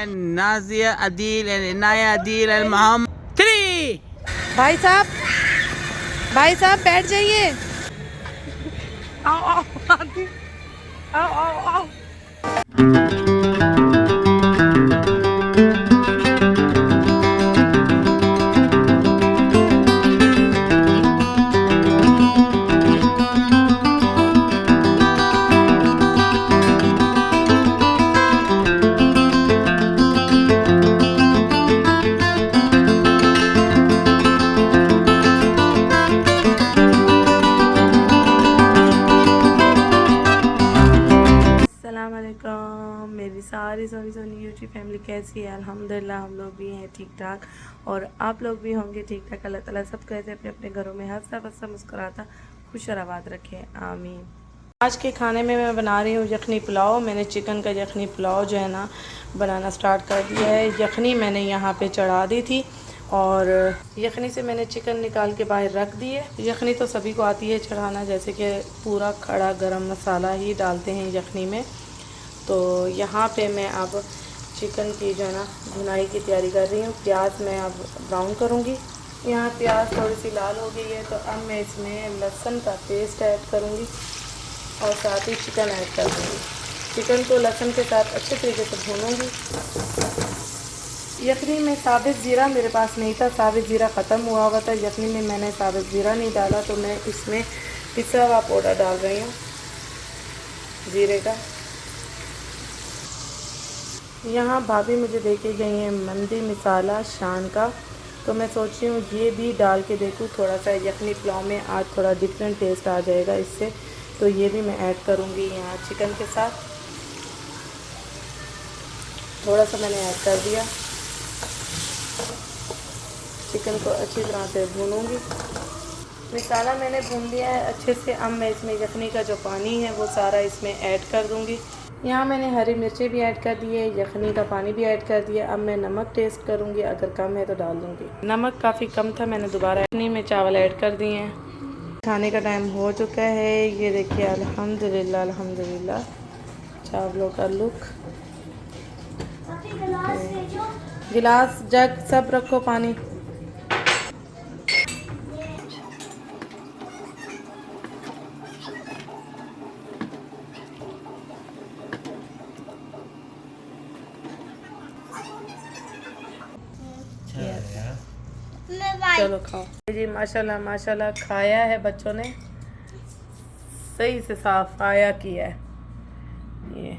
नाजिया अदील इनाया अदील मोहम्मद 3। भाई साहब बैठ जाइए। आओ आओ आओ आओ आओ। मेरी सारी सोनी यूट्यूब फैमिली कैसी है? अल्हम्दुलिल्लाह हम लोग भी हैं ठीक ठाक और आप लोग भी होंगे ठीक ठाक। अल्लाह ताला सब कहते अपने अपने घरों में हंसता बसता मुस्कुराता खुश और आबाद रखे, आमीन। आज के खाने में मैं बना रही हूँ यखनी पुलाव। मैंने चिकन का यखनी पुलाव जो है ना बनाना स्टार्ट कर दिया है। यखनी मैंने यहाँ पे चढ़ा दी थी और यखनी से मैंने चिकन निकाल के बाहर रख दी है। यखनी तो सभी को आती है चढ़ाना, जैसे कि पूरा खड़ा गरम मसाला ही डालते हैं यखनी में। तो यहाँ पे मैं अब चिकन की जो है ना भुनाई की तैयारी कर रही हूँ। प्याज मैं अब ब्राउन करूँगी। यहाँ प्याज थोड़ी सी लाल हो गई है तो अब मैं इसमें लहसुन का पेस्ट ऐड करूँगी और साथ ही चिकन ऐड कर दूँगी। चिकन को लहसुन के साथ अच्छे तरीके से भूनूँगी। यखनी में साबित ज़ीरा मेरे पास नहीं था, साबित ज़ीरा ख़त्म हुआ हुआ था। यखनी में मैंने साबित ज़ीरा नहीं डाला तो मैं इसमें पिसा हुआ पाउडर डाल रही हूँ ज़ीरे का। यहाँ भाभी मुझे देके गई हैं मंदी मसाला शान का, तो मैं सोच रही हूँ ये भी डाल के देखूँ। थोड़ा सा यखनी पुलाव में आज थोड़ा डिफरेंट टेस्ट आ जाएगा इससे, तो ये भी मैं ऐड करूँगी यहाँ चिकन के साथ। थोड़ा सा मैंने ऐड कर दिया। चिकन को अच्छी तरह से भूनूँगी। मसाला मैंने भून लिया है अच्छे से। अब मैं इसमें यखनी का जो पानी है वो सारा इसमें ऐड कर दूँगी। यहाँ मैंने हरी मिर्ची भी ऐड कर दी है, यखनी का पानी भी ऐड कर दिया। अब मैं नमक टेस्ट करूँगी, अगर कम है तो डाल दूँगी। नमक काफ़ी कम था, मैंने दोबारा यखनी में चावल ऐड कर दिए हैं। खाने का टाइम हो चुका है। ये देखिए अल्हम्दुलिल्लाह अल्हम्दुलिल्लाह चावलों का लुक। गिलास जग सब रखो पानी। चलो खाओ जी। माशाल्लाह माशाल्लाह खाया है बच्चों ने, सही से साफ आया किया है। ये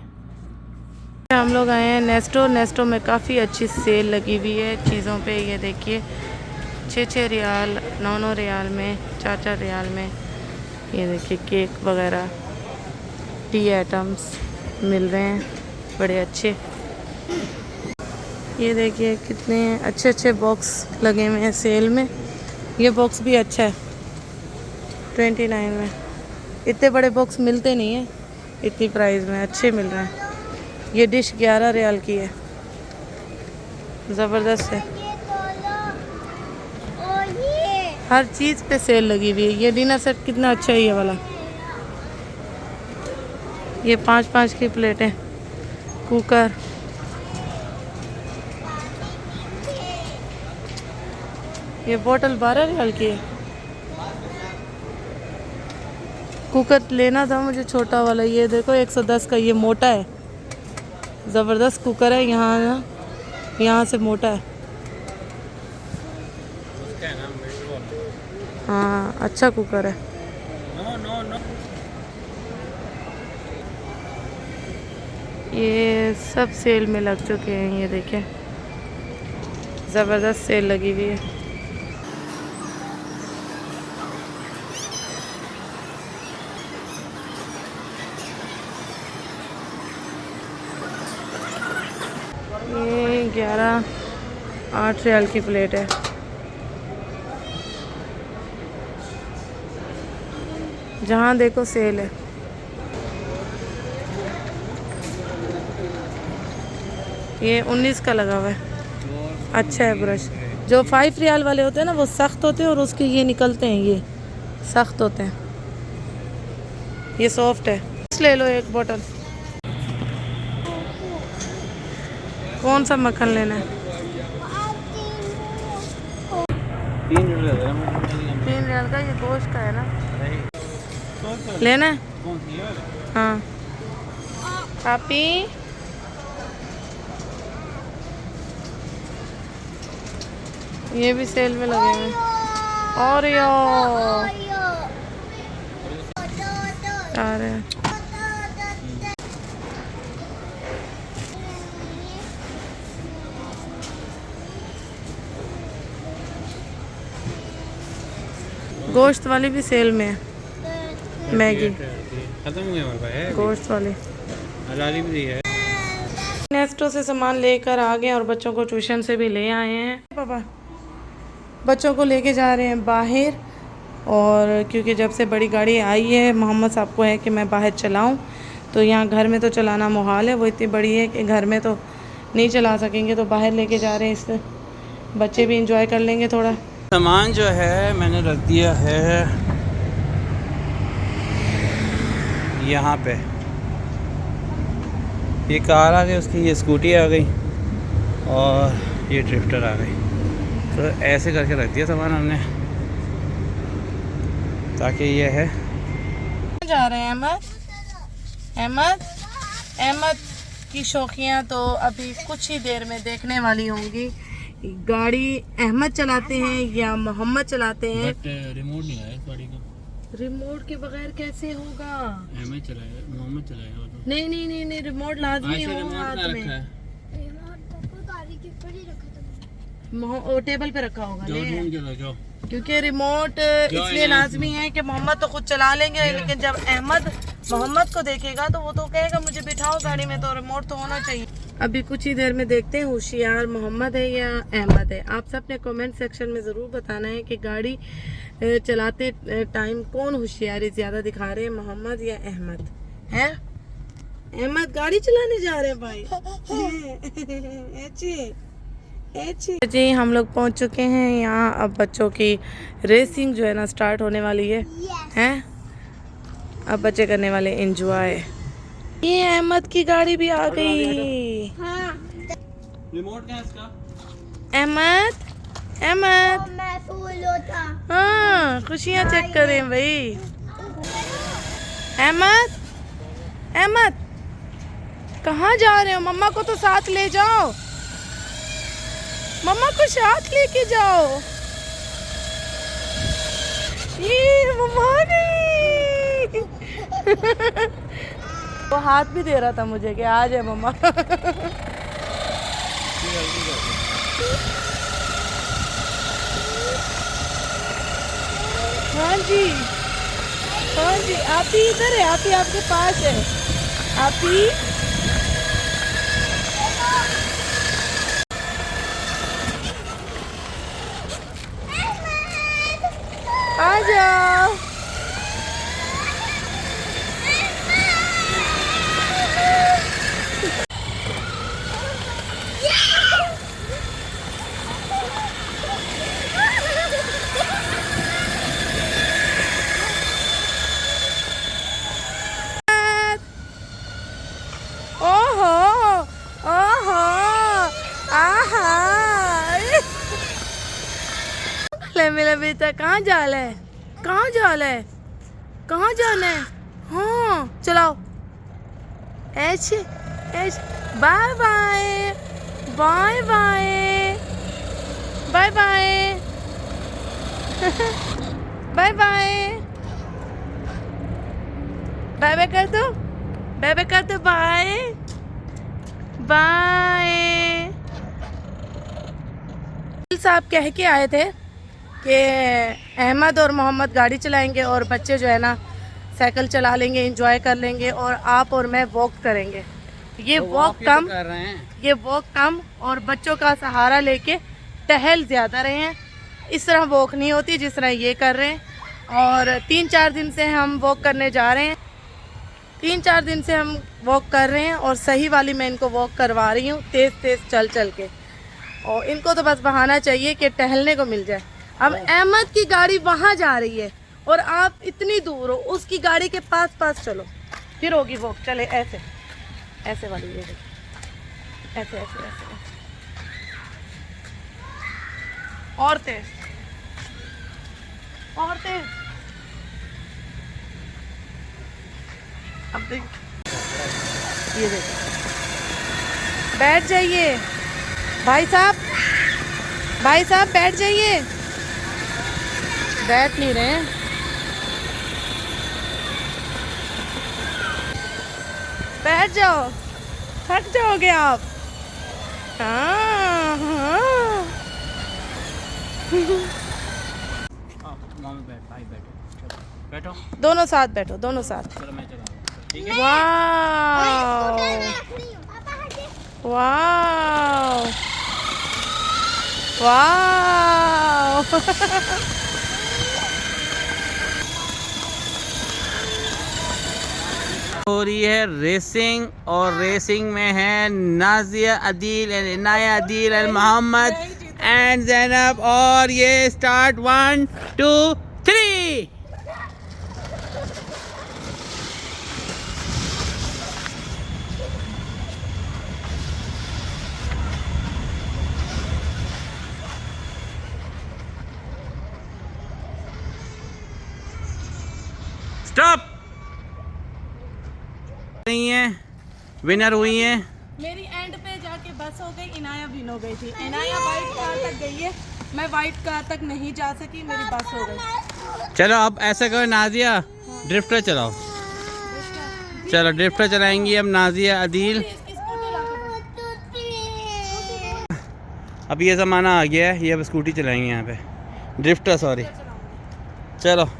हम लोग आए हैं नेस्टो में काफ़ी अच्छी सेल लगी हुई है चीज़ों पे। ये देखिए 6 रियाल 9 रियाल में, 4 रियाल में। ये देखिए केक वगैरह टी आइटम्स मिल रहे हैं बड़े अच्छे। ये देखिए कितने अच्छे अच्छे बॉक्स लगे हुए हैं सेल में। ये बॉक्स भी अच्छा है 29 में। इतने बड़े बॉक्स मिलते नहीं हैं इतनी प्राइस में, अच्छे मिल रहे हैं। ये डिश 11 रियाल की है, ज़बरदस्त है। हर चीज़ पे सेल लगी हुई है। ये डिनर सेट कितना अच्छा है ये वाला। ये 5-5 की प्लेटें, कुकर। ये बोतल 12 रियाल की है। कुकर लेना था मुझे छोटा वाला। ये देखो 110 का, ये मोटा है, ज़बरदस्त कुकर है। यहाँ से मोटा है। हाँ अच्छा कुकर है। ये सब सेल में लग चुके हैं। ये देखें ज़बरदस्त सेल लगी हुई है। ये 8 रियाल की प्लेट है। जहाँ देखो सेल है। ये 19 का लगा हुआ है। अच्छा है ब्रश। जो 5 रियाल वाले होते हैं ना वो सख्त होते हैं और उसके ये निकलते हैं, ये सख्त होते हैं। ये सॉफ्ट है। ले लो एक बोतल कौन सा मक्खन लेना है? 3 रियल 3 रियल का, ये गोश्त का है ना? लेना है? हाँ पापी। ये भी सेल में लगे हुए और यो आ रहे हैं। गोश्त वाली भी सेल में है, मैगी खत्म हुए हमारे पास गोश्त वाली। हलाली भी है। नेस्टो से सामान लेकर आ गए और बच्चों को ट्यूशन से भी ले आए हैं। पापा बच्चों को लेके जा रहे हैं बाहर, और क्योंकि जब से बड़ी गाड़ी आई है मोहम्मद साहब को है कि मैं बाहर चलाऊं, तो यहाँ घर में तो चलाना मुहाल है, वो इतनी बड़ी है कि घर में तो नहीं चला सकेंगे, तो बाहर लेके जा रहे हैं। इससे बच्चे भी इंजॉय कर लेंगे थोड़ा। सामान जो है मैंने रख दिया है यहाँ पे। ये कार आ गई, उसकी ये स्कूटी आ गई और ये ड्रिफ्टर आ गई। तो ऐसे करके रख दिया सामान हमने, ताकि ये है। जा रहे हैं अहमद। अहमद अहमद की शौकियाँ तो अभी कुछ ही देर में देखने वाली होंगी। गाड़ी अहमद चलाते हैं या मोहम्मद चलाते हैं। रिमोट नहीं आया इस गाड़ी का। रिमोट के बगैर कैसे होगा? अहमद चलाएगा, मोहम्मद चलाएगा। नहीं नहीं नहीं नहीं, रिमोट लाजमी हो हाथ में। वो टेबल पे रखा होगा, ले क्योंकि रिमोट इसलिए लाजमी है कि मोहम्मद तो खुद चला लेंगे, लेकिन जब अहमद मोहम्मद को देखेगा तो वो तो कहेगा मुझे बिठाओ गाड़ी में, तो रिमोट तो होना चाहिए। अभी कुछ ही देर में देखते हैं होशियार मोहम्मद है या अहमद है। आप सब ने कमेंट सेक्शन में ज़रूर बताना है कि गाड़ी चलाते टाइम कौन होशियारी ज़्यादा दिखा रहे हैं, मोहम्मद या अहमद है? अहमद गाड़ी चलाने जा रहे हैं भाई। जी हम लोग पहुंच चुके हैं यहाँ। अब बच्चों की रेसिंग जो है ना स्टार्ट होने वाली है। हैं अब बच्चे करने वाले एंजॉय। ये अहमद की गाड़ी भी आ गई। रिमोट क्या है इसका? अहमद अहमद हाँ खुशियाँ चेक करें भाई। अहमद अहमद कहाँ जा रहे हो? मम्मा को तो साथ ले जाओ, मम्मा को साथ लेके जाओ। ये मम्मा नहीं। वो हाथ भी दे रहा था मुझे कि आ जाए मम्मा। हाँ जी हाँ जी, आप ही इधर है, आप ही आपके पास है, आप ही। आ जाओ। ओहो ओहो आहा। मेरा बेटा कहाँ जा रहा है? कहाँ जा रहा है? कहाँ जाना है? हाँ चलाओ। ऐसे ऐसे। Bye bye bye bye bye bye bye bye bye bye कर दो, बाय बाय कर दो, बाय बाय। साहब कह के आए थे कि अहमद और मोहम्मद गाड़ी चलाएंगे और बच्चे जो है ना साइकिल चला लेंगे, एंजॉय कर लेंगे, और आप और मैं वॉक करेंगे। ये वॉक कम कर रहे हैं, ये वॉक कम और बच्चों का सहारा लेके टहल ज़्यादा रहे हैं। इस तरह वॉक नहीं होती जिस तरह ये कर रहे हैं। और 3-4 दिन से हम वॉक करने जा रहे हैं, 3-4 दिन से हम वॉक कर रहे हैं, और सही वाली मैं इनको वॉक करवा रही हूँ, तेज़ तेज़ चल चल के। और इनको तो बस बहाना चाहिए कि टहलने को मिल जाए। अब अहमद की गाड़ी वहाँ जा रही है और आप इतनी दूर हो, उसकी गाड़ी के पास पास चलो, फिर होगी वॉक। चले ऐसे ऐसे वाली, ये ऐसे ऐसे ऐसे ऐसे। और तेज, और तेज। अब देख, ये देख, बैठ जाइए भाई साहब, भाई साहब बैठ जाइए। बैठ नहीं रहे, बैठ जाओ, थक जाओगे आप। हाँ हाँ। भाई बैठो, बैठो, दोनों साथ बैठो, दोनों साथ। चलो मैं चला रहा हूँ, ठीक है। वाव वाव वाव। हो रही है रेसिंग, और रेसिंग में है Nazia Adeel and Inaya Adeel and Mohammad and Zainab, और ये स्टार्ट 1 2 3। स्टॉप। नहीं है, विनर हुई है। मेरी एंड पे जाके बस हो गई, इनाया विन हो गई थी। इनाया वाइट कार तक गई है, मैं वाइट कार तक नहीं जा सकी, मेरी बस हो गई। चलो अब ऐसा करो नाजिया, ड्रिफ्टर चलाओ। चलो ड्रिफ्टर चलाएंगी अब नाजिया अदील। अब ये ज़माना आ गया है, ये अब स्कूटी चलाएंगे यहाँ पे, ड्रिफ्टर सॉरी। चलो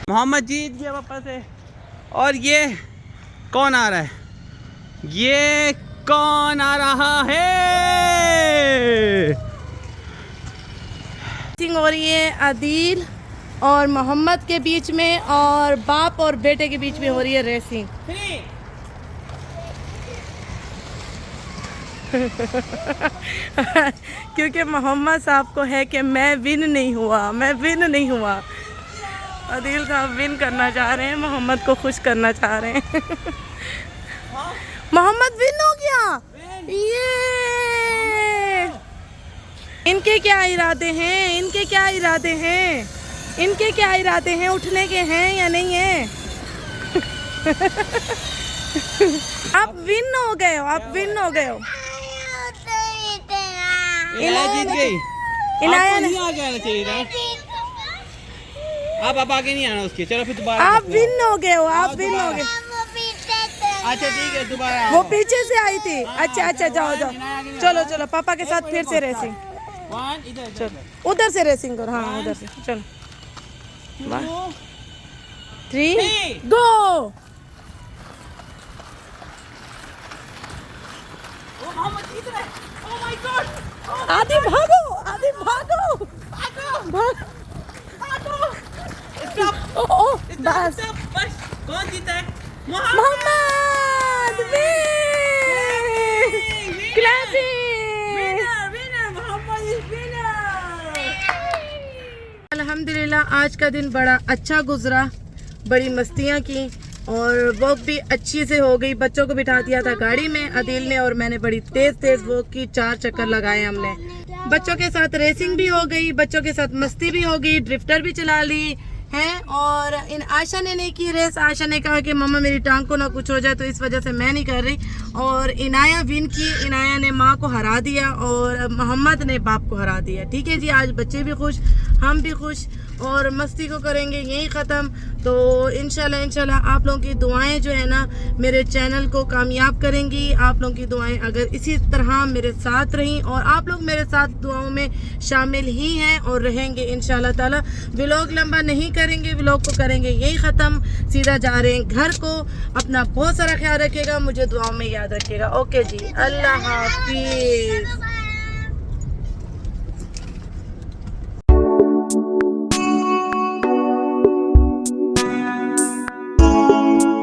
मोहम्मद जीत गया वापस से। और ये कौन आ रहा है, ये कौन आ रहा है? रेसिंग हो रही है अदील और मोहम्मद के बीच में, और बाप और बेटे के बीच में हो रही है रेसिंग। क्योंकि मोहम्मद साहब को है कि मैं विन नहीं हुआ, मैं विन नहीं हुआ। अदील साहब विन करना चाह रहे हैं, मोहम्मद को खुश करना चाह रहे हैं। मोहम्मद विन हो गया, ये। इनके क्या इरादे हैं, इनके क्या इरादे हैं, इनके क्या इरादे हैं, उठने के हैं या नहीं है? आप विन हो गए हो, आप विन हो गए हो। इनाया जीत गई। इनाया नहीं आ गया चाहिए था, अब आगे नहीं आना उसके। चलो फिर दोबारा, आप विन हो गए हो, आप विन हो गए। अच्छा ठीक है, दोबारा वो पीछे से आई थी। अच्छा अच्छा, जाओ जाओ, चलो चलो, पापा के साथ फिर से रेसिंग। चलो उधर से रेसिंग करो, हाँ उधर से। चलो 1 3 गो। आदि भागो, आदि भागो, भागो। ओ बस, कौन जीता है? मोहम्मद अल्हम्दुलिल्लाह आज का दिन बड़ा अच्छा गुजरा, बड़ी मस्तियाँ की और वॉक भी अच्छी से हो गई। बच्चों को बिठा दिया था गाड़ी में अदील ने, और मैंने बड़ी तेज तेज वॉक की, 4 चक्कर लगाए हमने। बच्चों के साथ रेसिंग भी हो गई, बच्चों के साथ मस्ती भी हो गई, ड्रिफ्टर भी चला ली है। और इन आशा ने नहीं की रेस, आशा ने कहा कि मम्मा मेरी टांग को ना कुछ हो जाए, तो इस वजह से मैं नहीं कर रही। और इनाया विन की, इनाया ने माँ को हरा दिया और मोहम्मद ने बाप को हरा दिया। ठीक है जी, आज बच्चे भी खुश, हम भी खुश, और मस्ती को करेंगे यही ख़त्म। तो इंशाल्लाह आप लोगों की दुआएं जो है ना मेरे चैनल को कामयाब करेंगी। आप लोगों की दुआएं अगर इसी तरह मेरे साथ रहीं, और आप लोग मेरे साथ दुआओं में शामिल ही हैं और रहेंगे इंशाल्लाह ताला। व्लॉग लंबा नहीं करेंगे, व्लॉग को करेंगे यही ख़त्म, सीधा जा रहे हैं घर को। अपना बहुत सारा ख्याल रखिएगा, मुझे दुआओं में याद रखिएगा। ओके जी, अल्लाह हाफिज़।